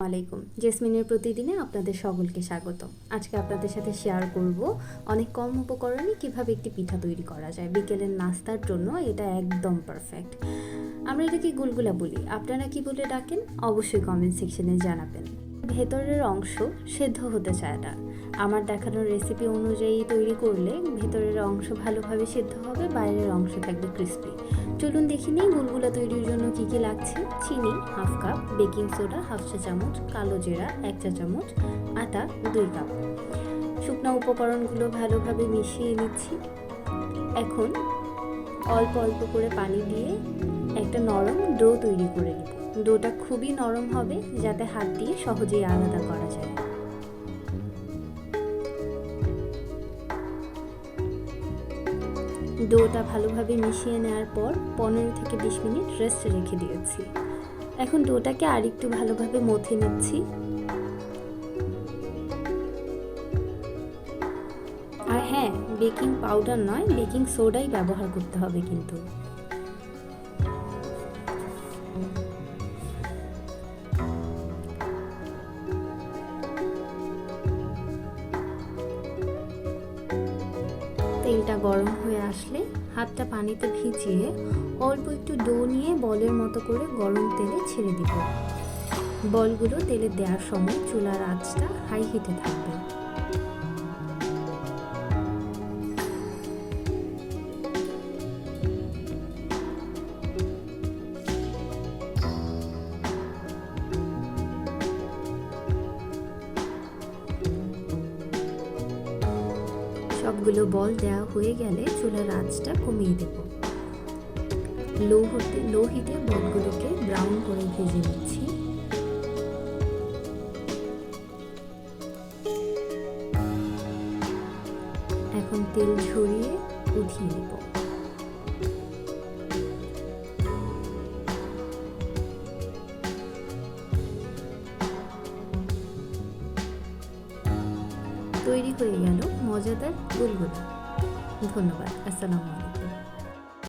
আলাইকুম। জেসমিনের প্রতিদিনে আপনাদের সকলকে স্বাগত। আজকে আপনাদের সাথে শেয়ার করব অনেক কম উপকরণে কিভাবে একটি পিঠা তৈরি করা যায়। বিকেলের নাস্তার জন্য এটা একদম পারফেক্ট। আমরা এটাকে গুলগুলা বলি, আপনারা কি বলে ডাকেন অবশ্যই কমেন্ট সেকশনে জানাবেন। ভেতরের অংশ সেদ্ধ হতে চায় না। আমার দেখানোর রেসিপি অনুযায়ী তৈরি করলে ভেতরের অংশ ভালোভাবে সেদ্ধ হবে, বাইরের অংশ থাকবে ক্রিস্পি। চলুন দেখে নিই গুলগুলা তৈরির জন্য কি কি লাগছে। চিনি half cup, baking soda half চা চামচ, কালো জিরা 1 চা চামচ, আটা 2 কাপ। শুকনো উপকরণগুলো ভালোভাবে মিশিয়ে নিচ্ছি। এখন অল্প অল্প করে পানি দিয়ে একটা নরম ডো তৈরি করে নিব। ডোটা খুবই নরম হবে যাতে হাত দিয়ে সহজেই আলাদা করা যায়। ডোটা ভালোভাবে মিশিয়ে নেওয়ার পর 15 থেকে 20 মিনিট রেস্টে রেখে দিয়েছি। এখন ডোটাকে আরেকটু ভালোভাবে মথে নিচ্ছি। আর হ্যাঁ, বেকিং পাউডার নয়, বেকিং সোডাই ব্যবহার করতে হবে কিন্তু। তেলটা গরম হয়ে আসলে হাতটা পানিতে ভিজিয়ে অল্প একটু ডো নিয়ে বলের মতো করে গরম তেলে ছেড়ে দিব। বলগুলো তেলে দেওয়ার সময় চুলার আঁচটা হাই হিটে থাকবে। সবগুলো বল দেওয়া হয়ে গেলে চুলার আঁচটা কমিয়ে দেব। লো হিটে বলগুলোকে ব্রাউন করে ভেজে নিচ্ছি। এখন তেল ঝরিয়ে উঠিয়ে নেব। তৈরি হয়ে গেল মজাদার গুলগুলা। ধন্যবাদ। আসসালামু আলাইকুম।